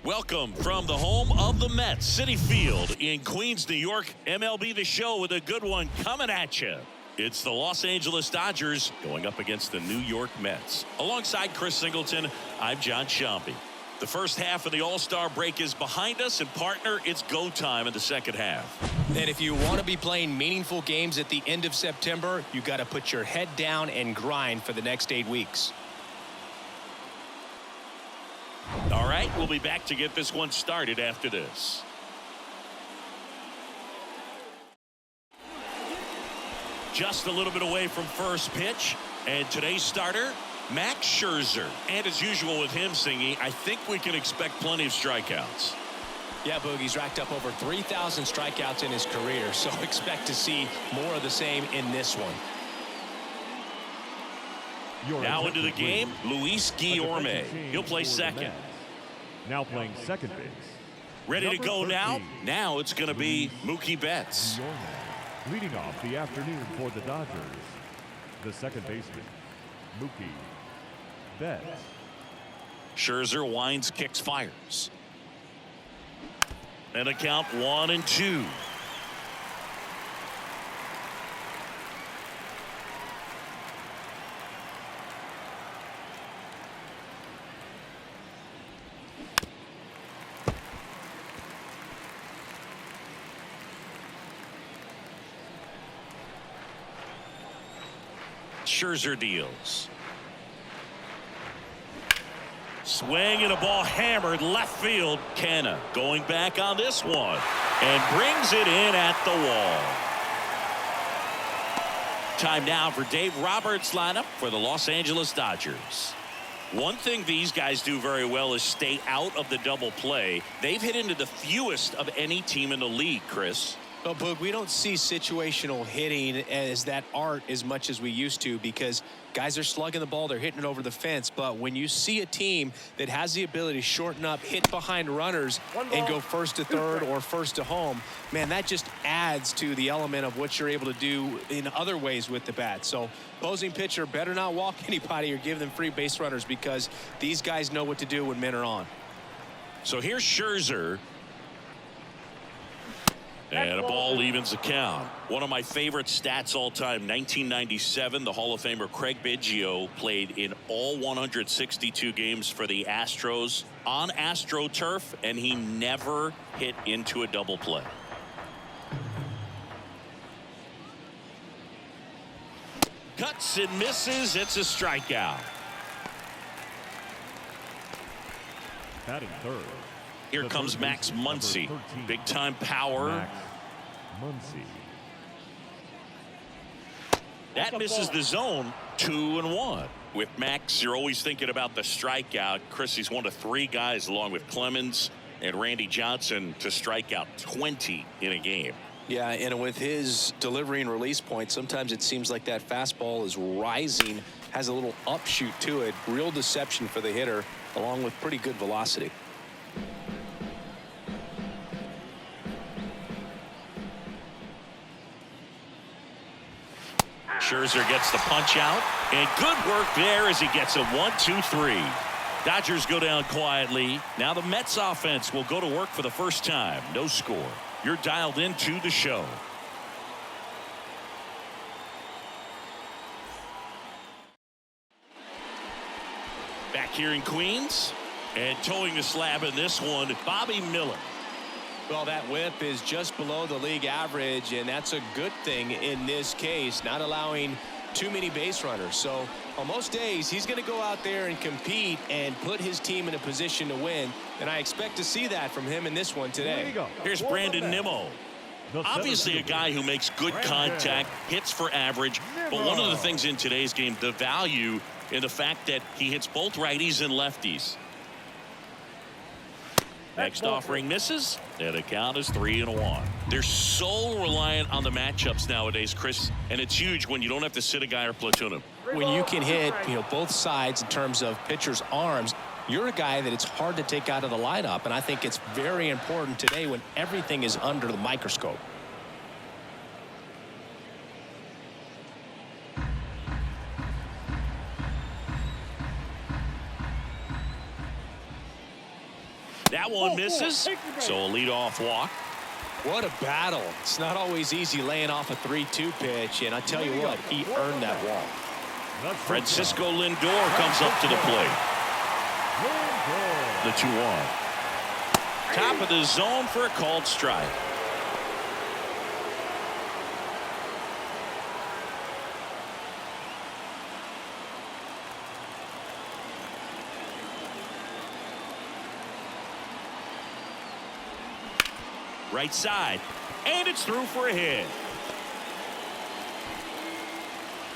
Welcome from the home of the Mets, Citi Field in Queens, New York. MLB The Show with a good one coming at you. It's the Los Angeles Dodgers going up against the New York Mets. Alongside Chris Singleton, I'm John Shambi. The first half of the All-Star break is behind us, and partner, it's go time in the second half. And if you want to be playing meaningful games at the end of September, you got to put your head down and grind for the next 8 weeks. All right, we'll be back to get this one started after this. Just a little bit away from first pitch, and today's starter, Max Scherzer. And as usual with him singing, I think we can expect plenty of strikeouts. Yeah, Boogie's racked up over 3,000 strikeouts in his career, so expect to see more of the same in this one. Now into the game, Luis Guillorme. He'll play second. Now playing second base. Ready to go now? Now it's going to be Mookie Betts. Leading off the afternoon for the Dodgers, the second baseman, Mookie Betts. Scherzer winds, kicks, fires. And a count 1-2. Scherzer deals. Swing and a ball hammered left field. Canna going back on this one and brings it in at the wall. Time now for Dave Roberts' lineup for the Los Angeles Dodgers. One thing these guys do very well is stay out of the double play. They've hit into the fewest of any team in the league, Chris. Well, Boog, we don't see situational hitting as that art as much as we used to because guys are slugging the ball, they're hitting it over the fence. But when you see a team that has the ability to shorten up, hit behind runners, and go first to third or first to home, man, that just adds to the element of what you're able to do in other ways with the bat. So opposing pitcher better not walk anybody or give them free base runners because these guys know what to do when men are on. So here's Scherzer. And a ball evens the count. One of my favorite stats all time, 1997, the Hall of Famer Craig Biggio played in all 162 games for the Astros on AstroTurf, and he never hit into a double play. Cuts and misses. It's a strikeout. Batting third. Here comes Max Muncy. Big time power. Max Muncy. That misses the zone. 2-1. With Max, you're always thinking about the strikeout. Chris, he's one of 3 guys along with Clemens and Randy Johnson to strike out 20 in a game. Yeah, and with his delivery and release point, sometimes it seems like that fastball is rising, has a little upshoot to it. Real deception for the hitter, along with pretty good velocity. Scherzer gets the punch out, and good work there as he gets a 1-2-3. Dodgers go down quietly. Now the Mets offense will go to work for the first time. No score. You're dialed into the show. Back here in Queens, and towing the slab in this one, Bobby Miller. Well, that whip is just below the league average, and that's a good thing in this case, not allowing too many base runners. So on most days, he's going to go out there and compete and put his team in a position to win, and I expect to see that from him in this one today. Here's Brandon Nimmo. Obviously a guy who makes good contact, hits for average, but one of the things in today's game, the value in the fact that he hits both righties and lefties. Next offering misses, and the count is 3-1. They're so reliant on the matchups nowadays, Chris, and it's huge when you don't have to sit a guy or platoon him. When you can hit, both sides in terms of pitchers' arms, you're a guy that it's hard to take out of the lineup, and I think it's very important today when everything is under the microscope. That one misses, so a leadoff walk. What a battle. It's not always easy laying off a 3-2 pitch, and I tell you what, he earned that walk. Francisco Lindor comes up to the plate. The 2-1. Top of the zone for a called strike. Right side, and it's through for a hit.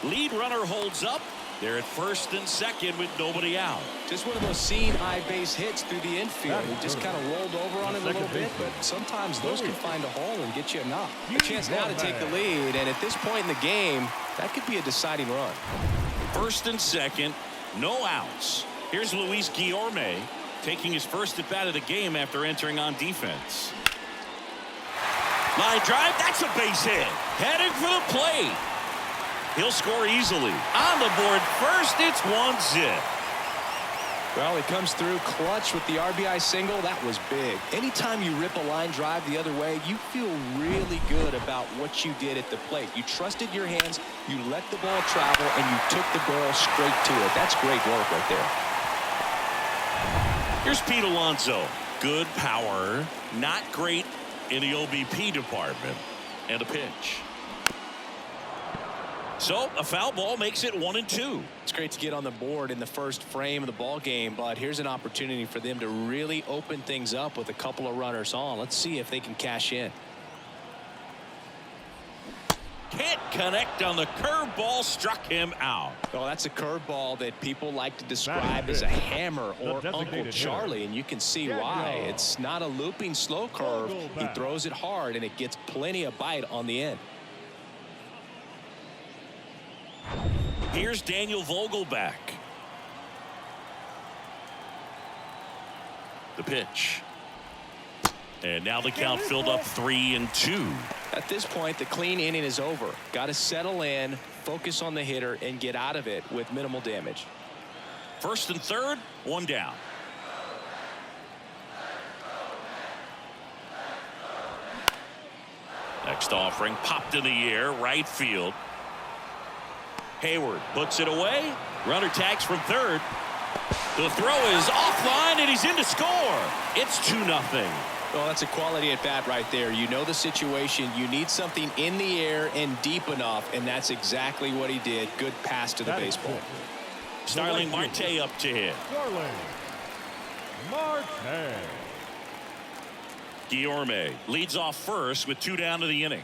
Lead runner holds up. They're at first and second with nobody out. Just one of those seeing eye base hits through the infield. He just kind of rolled over on it a little bit, but sometimes those can find a hole and get you a knock. A chance now to take the lead, and at this point in the game, that could be a deciding run. First and second, no outs. Here's Luis Guillorme taking his first at bat of the game after entering on defense. Line drive, that's a base hit. Heading for the plate. He'll score easily. On the board first, it's 1-0. Well, he comes through clutch with the RBI single. That was big. Anytime you rip a line drive the other way, you feel really good about what you did at the plate. You trusted your hands, you let the ball travel, and you took the ball straight to it. That's great work right there. Here's Pete Alonso. Good power, not great in the OBP department. And a pitch. So a foul ball makes it 1-2. It's great to get on the board in the first frame of the ball game, but here's an opportunity for them to really open things up with a couple of runners on. Let's see if they can cash in. Can't connect on the curveball, struck him out. Oh, that's a curveball that people like to describe as a hammer or Uncle Charlie, and you can see why. It's not a looping slow curve. He throws it hard, and it gets plenty of bite on the end. Here's Daniel Vogelback. The pitch. And now the count filled up 3-2. At this point, the clean inning is over. Got to settle in, focus on the hitter, and get out of it with minimal damage. First and third, one down. Next offering popped in the air, right field. Hayward puts it away. Runner tags from third. The throw is offline, and he's in to score. It's 2-0. Well, that's a quality at bat right there. You know the situation. You need something in the air and deep enough, and that's exactly what he did. Good pass to the baseball. Starling Marte up to hit. Starling Marte. Guillorme leads off first with 2 down to the inning.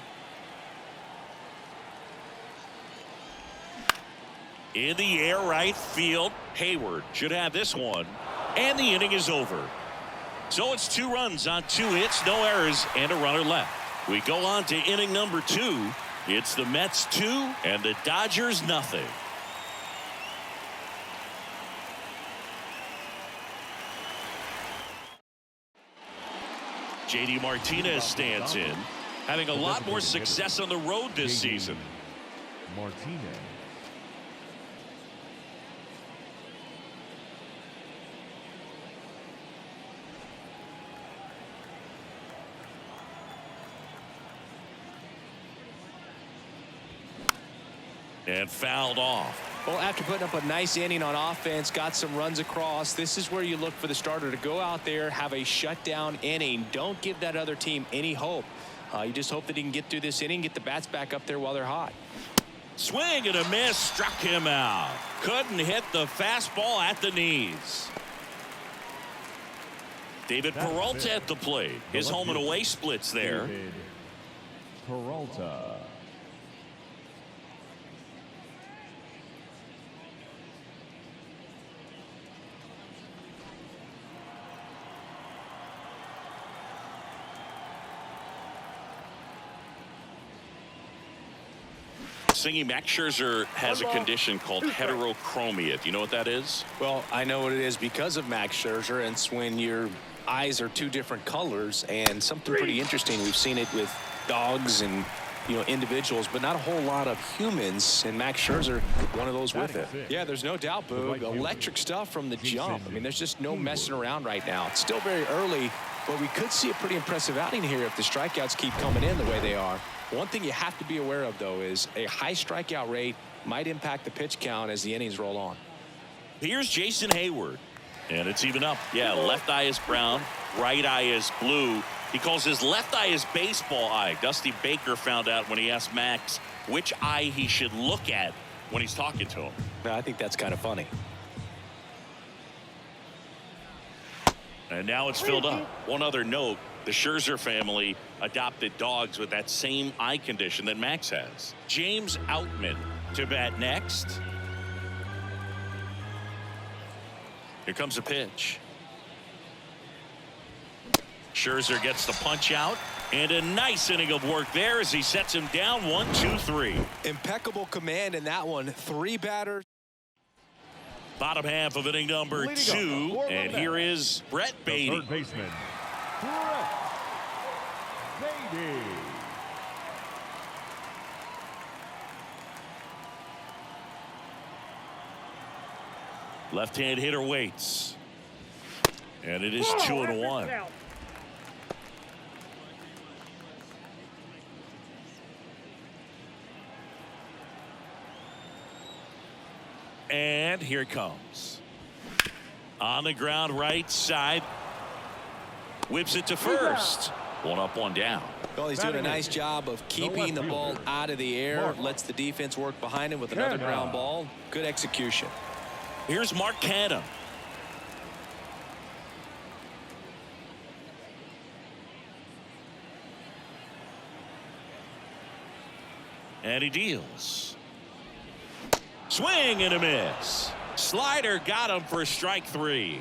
In the air, right field. Hayward should have this one. And the inning is over. So it's 2 runs on 2 hits, no errors, and a runner left. We go on to inning number 2. It's the Mets 2 and the Dodgers nothing. JD Martinez stands in, having a lot more success on the road this season. Martinez. And fouled off. Well, after putting up a nice inning on offense, got some runs across, this is where you look for the starter to go out there, have a shutdown inning. Don't give that other team any hope. You just hope that he can get through this inning, get the bats back up there while they're hot. Swing and a miss, struck him out. Couldn't hit the fastball at the knees. David Peralta at the plate. His home and away splits there. David Peralta. Singing, Max Scherzer has a condition called heterochromia. Do you know what that is? Well, I know what it is because of Max Scherzer, and it's when your eyes are 2 different colors, and something pretty interesting. We've seen it with dogs and individuals, but not a whole lot of humans, and Max Scherzer, one of those with it. Yeah, there's no doubt, Boog. Electric stuff from the jump. I mean, there's just no messing around right now. It's still very early, but we could see a pretty impressive outing here if the strikeouts keep coming in the way they are. One thing you have to be aware of, though, is a high strikeout rate might impact the pitch count as the innings roll on. Here's Jason Hayward, and it's even up. Yeah, left eye is brown, right eye is blue. He calls his left eye his baseball eye. Dusty Baker found out when he asked Max which eye he should look at when he's talking to him. I think that's kind of funny. And now it's filled up. One other note, the Scherzer family adopted dogs with that same eye condition that Max has. James Outman to bat next. Here comes a pitch. Scherzer gets the punch out, and a nice inning of work there as he sets him down 1, 2, 3. Impeccable command in that one. 3 batters. Bottom half of inning number 2, and here is Brett Beatty. Third baseman, Brett Beatty. Left-hand hitter waits, and it is 2-1. And here it comes. On the ground, right side. Whips it to first. 1 up, 1 down. Well, he's doing a nice job of keeping the ball out of the air. Lets the defense work behind him with another ground ball. Good execution. Here's Mark Canha. And he deals. Swing and a miss. Slider got him for strike 3.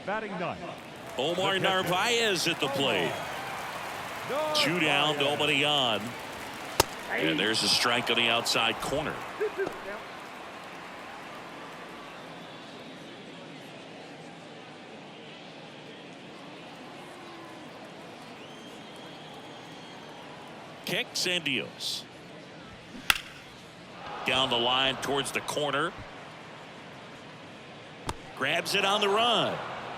Batting ninth, Omar Narvaez at the plate. 2 down, nobody on. And there's a strike on the outside corner. Kicks and deals. Down the line towards the corner. Grabs it on the run.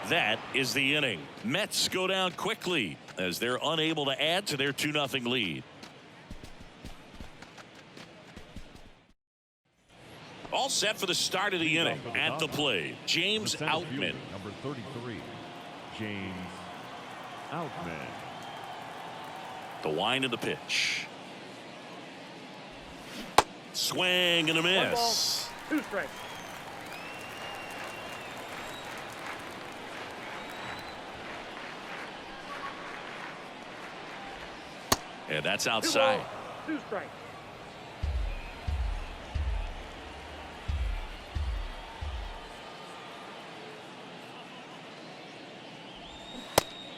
That is the inning. Mets go down quickly as they're unable to add to their 2-0 lead. All set for the start of the inning. At the plate, James Outman. Number 33, James Outman. The wind of the pitch. Swing and a miss. 2 strikes. And that's outside. 2 strikes.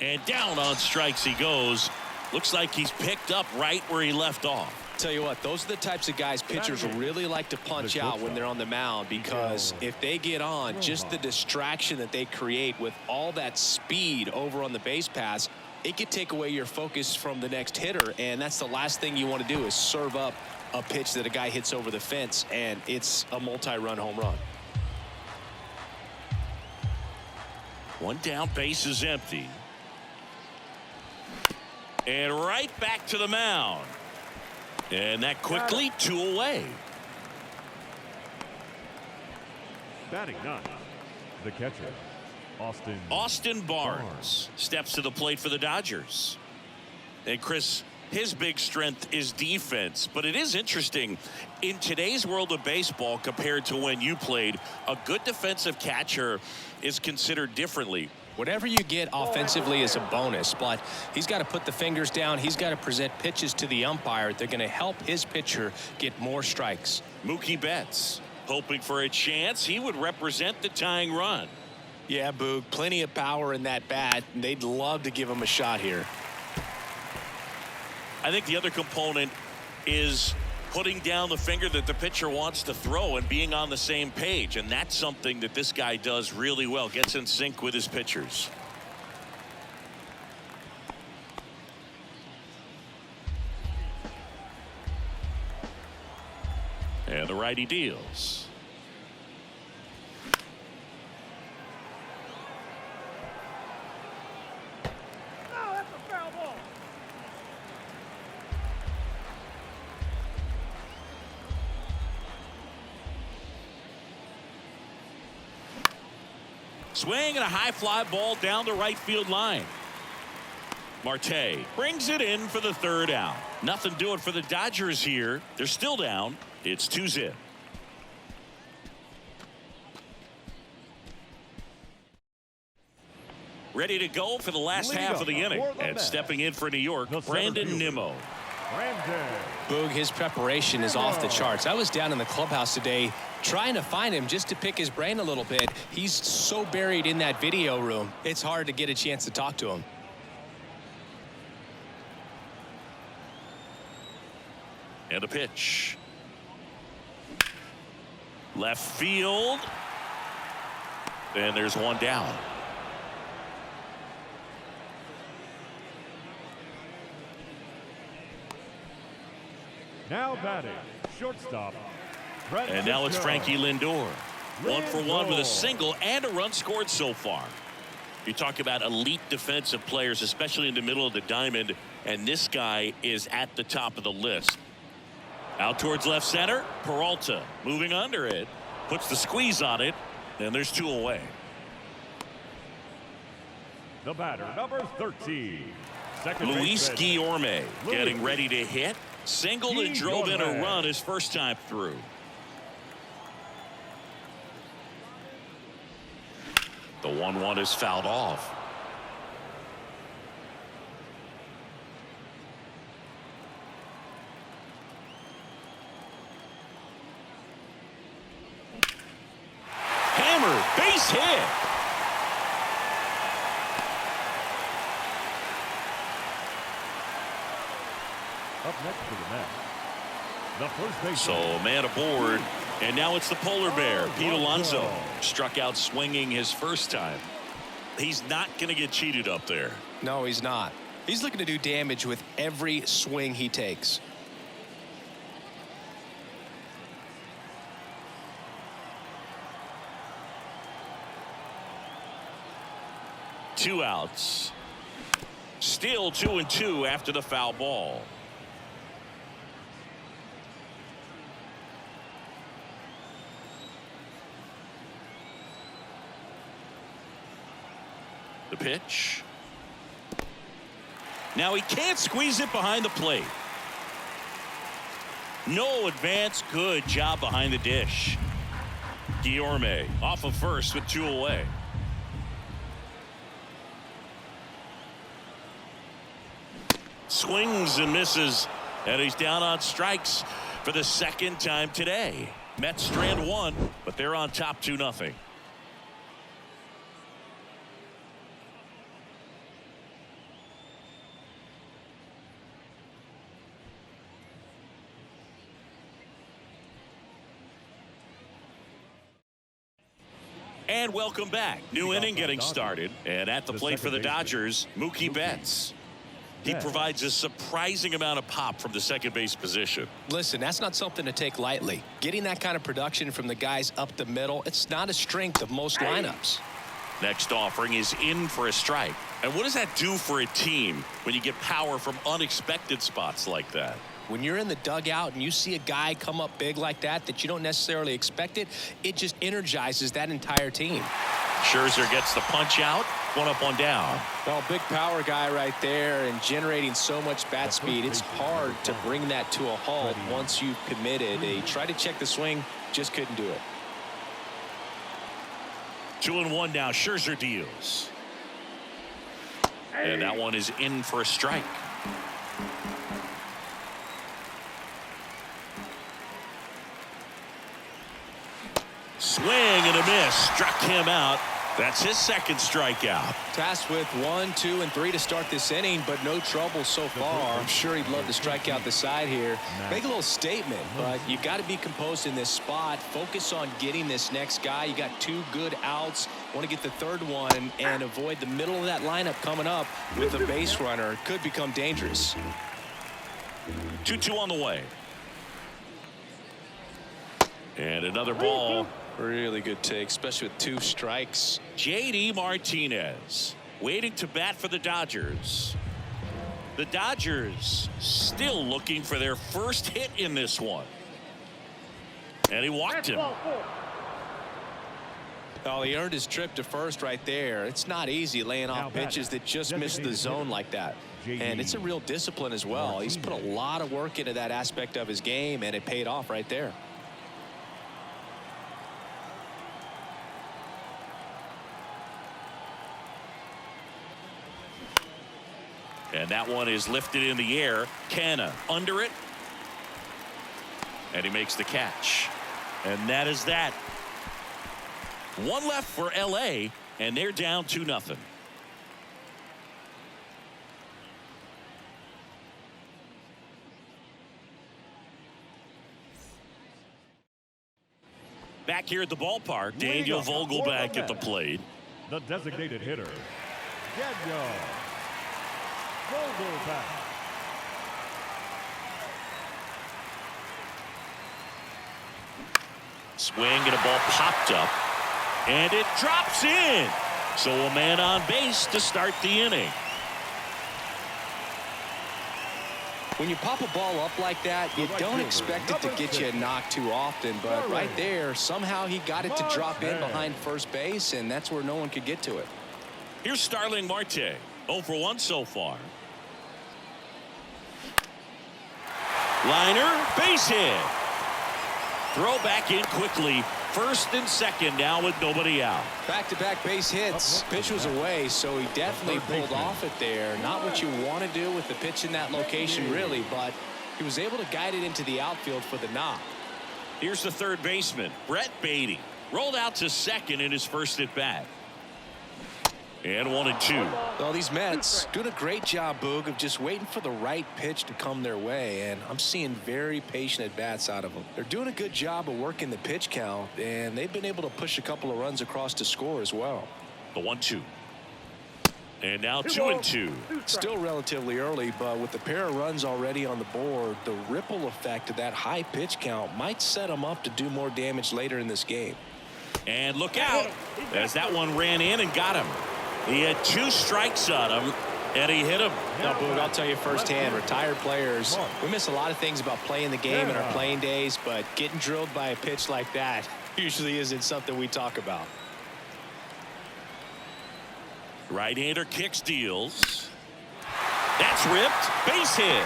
And down on strikes he goes. Looks like he's picked up right where he left off. Tell you what, those are the types of guys pitchers really like to punch out when they're on the mound, because if they get on, just the distraction that they create with all that speed over on the base pass, it could take away your focus from the next hitter, and that's the last thing you want to do is serve up a pitch that a guy hits over the fence, and it's a multi-run home run. 1 down, base is empty. And right back to the mound. And that quickly 2 away. Batting ninth, the catcher, Austin Barnes steps to the plate for the Dodgers. And Chris, his big strength is defense, but it is interesting in today's world of baseball compared to when you played, a good defensive catcher is considered differently. Whatever you get offensively is a bonus, but he's got to put the fingers down. He's got to present pitches to the umpire. They're going to help his pitcher get more strikes. Mookie Betts hoping for a chance. He would represent the tying run. Yeah, Boog, plenty of power in that bat. They'd love to give him a shot here. I think the other component is putting down the finger that the pitcher wants to throw and being on the same page, and that's something that this guy does really well. Gets in sync with his pitchers. righty deals. Swing and a high fly ball down the right field line. Marte brings it in for the third out. Nothing doing for the Dodgers here. They're still down. It's 2-0. Ready to go for the last half of the inning. And stepping in for New York, Brandon Nimmo. Boog, his preparation is off the charts. I was down in the clubhouse today trying to find him just to pick his brain a little bit. He's so buried in that video room, it's hard to get a chance to talk to him. And a pitch. Left field. And there's one down. Now batting, shortstop. And now it's Frankie Lindor. 1-for-1 with a single and a run scored so far. You talk about elite defensive players, especially in the middle of the diamond, and this guy is at the top of the list. Out towards left center, Peralta moving under it, puts the squeeze on it, and there's 2 away. The batter, number 13. Luis Guillorme getting ready to hit. Singled and drove in a run his first time through. The 1-1 is fouled off. Hammer, base hit. Up next for the Mets, the first baseman. So man aboard, and now it's the polar bear, Pete Alonso. Struck out swinging his first time. He's not going to get cheated up there. No, he's not. He's looking to do damage with every swing he takes. Two outs. Still 2-2 after the foul ball. The pitch. Now he can't squeeze it behind the plate. No advance. Good job behind the dish. Guillorme off of first with 2 away. Swings and misses, and he's down on strikes for the second time today. Mets strand 1, but they're on top 2-0. And welcome back. New inning getting started. And at the plate for the Dodgers, Mookie Betts. He provides a surprising amount of pop from the second base position. Listen, that's not something to take lightly. Getting that kind of production from the guys up the middle, it's not a strength of most lineups. Next offering is in for a strike. And what does that do for a team when you get power from unexpected spots like that? When you're in the dugout and you see a guy come up big like that you don't necessarily expect it, it just energizes that entire team. Scherzer gets the punch out. 1 up, 1 down. Well, big power guy right there and generating so much bat speed. It's hard to bring that to a halt once you've committed. He tried to check the swing, just couldn't do it. 2-1 now. Scherzer deals. And that one is in for a strike. Swing and a miss. Struck him out. That's his second strikeout. Tasked with 1, 2, and 3 to start this inning, but no trouble so far. I'm sure he'd love to strike out the side here. Make a little statement, but you got to be composed in this spot. Focus on getting this next guy. You got 2 good outs. Want to get the third one and avoid the middle of that lineup coming up with a base runner. Could become dangerous. 2-2 on the way. And another ball. Really good take, especially with 2 strikes. JD Martinez waiting to bat for the Dodgers. The Dodgers still looking for their first hit in this one. And he walked him. Oh, he earned his trip to first right there. It's not easy laying off pitches that just miss the zone like that. And it's a real discipline as well. He's put a lot of work into that aspect of his game, and it paid off right there. And that one is lifted in the air. Canna under it. And he makes the catch. And that is that. One left for LA, and they're down 2-0. Back here at the ballpark, Daniel Vogelbach at the plate. The designated hitter, Daniel Vogelbach. Swing and a ball popped up. And it drops in. So a man on base to start the inning. When you pop a ball up like that, you don't expect it to get you a knock too often. But right there, somehow he got it to drop in behind first base, and that's where no one could get to it. Here's Starling Marte. 0 for 1 so far. Liner, base hit. Throw back in quickly. First and second now with nobody out. Back-to-back base hits. Pitch was away, so he definitely pulled off it there. Not what you want to do with the pitch in that location, really, but he was able to guide it into the outfield for the knock. Here's the third baseman, Brett Beatty. Rolled out to second in his first at bat. And 1-2. Well, these Mets doing a great job, Boog, of just waiting for the right pitch to come their way, and I'm seeing very patient at-bats out of them. They're doing a good job of working the pitch count, and they've been able to push a couple of runs across to score as well. The 1-2. And now 2-2. Still relatively early, but with the pair of runs already on the board, the ripple effect of that high pitch count might set them up to do more damage later in this game. And look out, as that one ran in and got him. He had 2 strikes on him, and he hit him. Now, Boog, I'll tell you firsthand, retired players, we miss a lot of things about playing the game in our playing days, but getting drilled by a pitch like that usually isn't something we talk about. Right-hander kicks, deals. That's ripped. Base hit.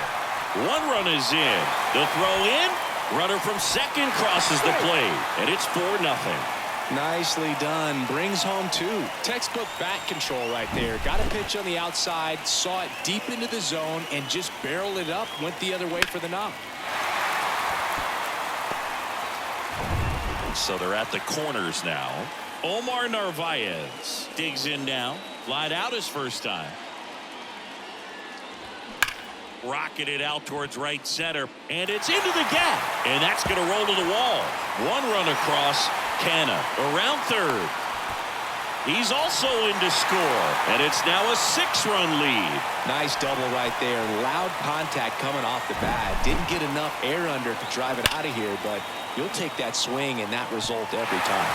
1 run is in. The throw in. Runner from second crosses the plate, and it's 4-0. Nicely done. Brings home 2. Textbook bat control right there. Got a pitch on the outside, saw it deep into the zone, and just barreled it up, went the other way for the knock. So they're at the corners now. Omar Narvaez digs in now. Lied out his first time. Rocketed out towards right center, and it's into the gap, and that's going to roll to the wall. 1 run across. Canna around third. He's also in to score, and it's now a 6-run lead. Nice double right there. Loud contact coming off the bat. Didn't get enough air under it to drive it out of here, but you'll take that swing and that result every time.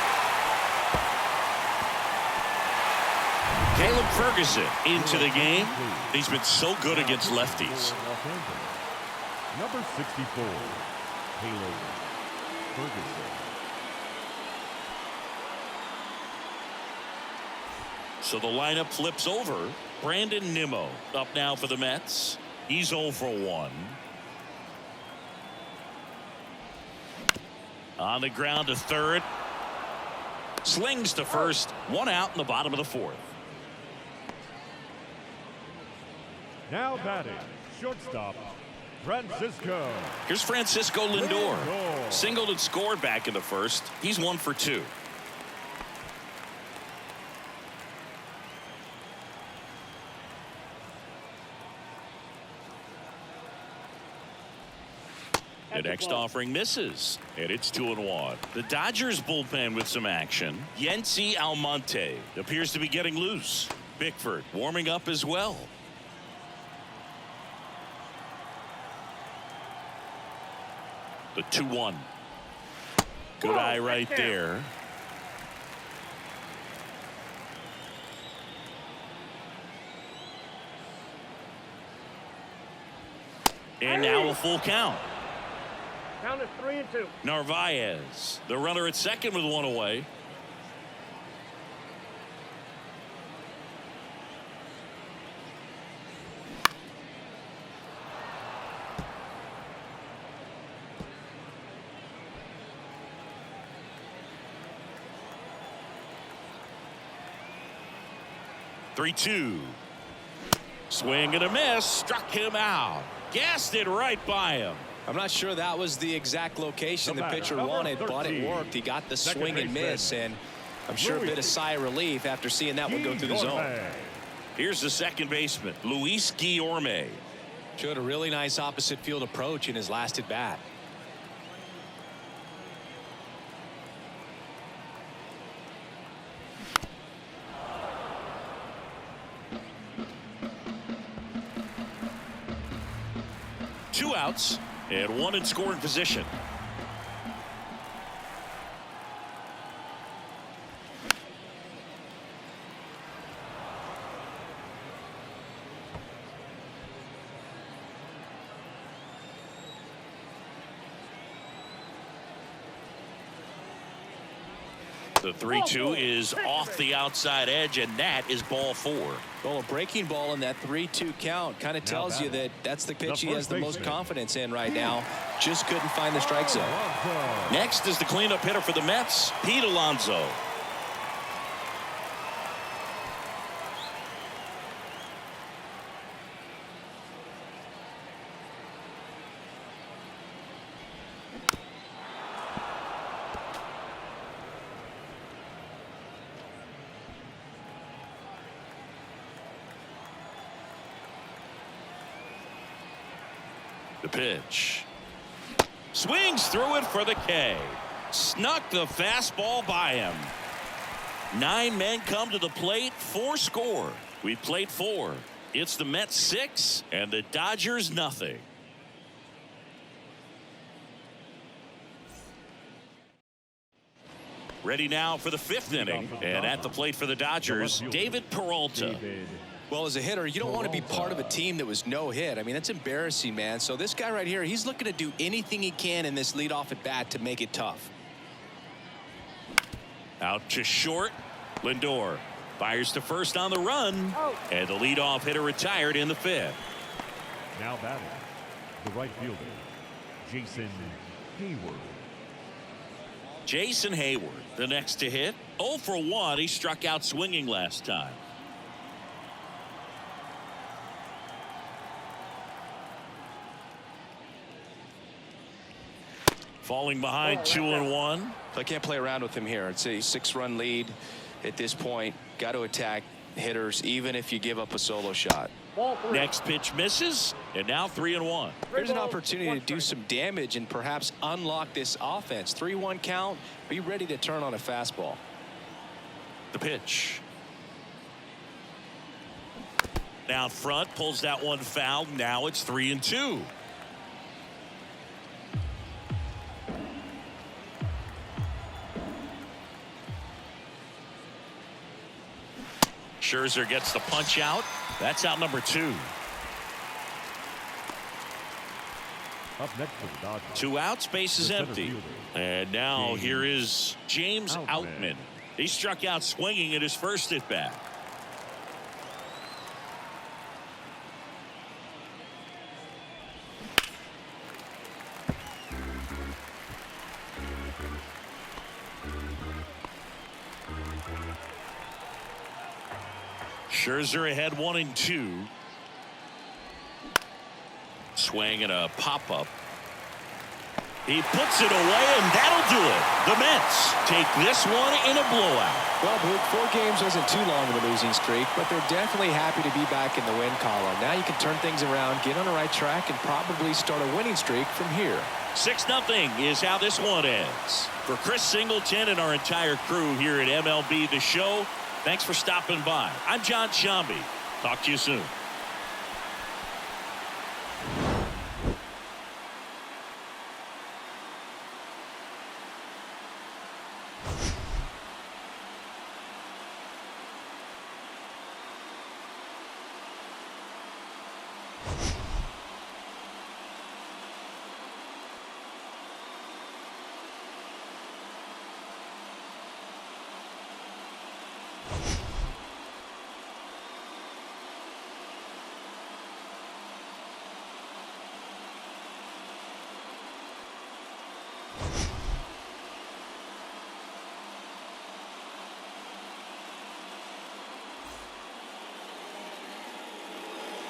Caleb Ferguson into the game. He's been so good against lefties. Number 64, Caleb Ferguson. So the lineup flips over. Brandon Nimmo up now for the Mets. He's 0 for 1. On the ground to third. Slings to first. 1 out in the bottom of the 4th. Now batting, shortstop, Francisco. Here's Francisco Lindor. Singled and scored back in the first. He's 1 for 2. The next offering misses, and it's 2-1. The Dodgers bullpen with some action. Yency Almonte appears to be getting loose. Bickford warming up as well. The 2-1. Good eye right there. And now a full count. Count is 3-2. Narvaez, the runner at second with one away. Three-two. Swing and a miss. Struck him out. Gassed it right by him. I'm not sure that was the exact location the pitcher wanted, but it worked. He got the swing and miss, and I'm sure a bit of sigh of relief after seeing that one go through the zone. Here's the second baseman, Luis Guillorme. Showed a really nice opposite field approach in his last at bat. Two outs and one in scoring position. The 3-2 is off the outside edge, and that is ball four. Well, a breaking ball in that 3-2 count kind of tells you that that's the pitch he has the most confidence in right now. Just couldn't find the strike zone. Next is the cleanup hitter for the Mets, Pete Alonso. The pitch. Swings through it for the K. Snuck the fastball by him. 9 men come to the plate, 4 score. We played 4. It's the Mets 6 and the Dodgers nothing. Ready now for the 5th inning, and at the plate for the Dodgers, David Peralta. Well, as a hitter, you don't want to be part of a team that was no hit. I mean, that's embarrassing, man. So this guy right here, he's looking to do anything he can in this leadoff at bat to make it tough. Out to short. Lindor fires to first on the run, and the leadoff hitter retired in the 5th. Now batting, the right fielder, Jason Hayward. Jason Hayward, the next to hit. 0 for 1. He struck out swinging last time. Falling behind 2-1. I can't play around with him here. It's a 6-run lead at this point. Got to attack hitters even if you give up a solo shot. Next pitch misses, and now 3-1. Here's an opportunity to do some damage and perhaps unlock this offense. 3-1 count. Be ready to turn on a fastball. The pitch. Down front, pulls that one foul. Now it's 3-2. Scherzer gets the punch out. That's out number 2. Up next for the Dodgers. 2 outs, base is empty. And now here is James Outman. He struck out swinging at his first at bat. Scherzer ahead 1-2. Swing and a pop-up. He puts it away, and that'll do it. The Mets take this one in a blowout. Well, Luke, 4 games wasn't too long of a losing streak, but they're definitely happy to be back in the win column. Now you can turn things around, get on the right track, and probably start a winning streak from here. 6-0 is how this one ends. For Chris Singleton and our entire crew here at MLB The Show, thanks for stopping by. I'm John Shambi. Talk to you soon.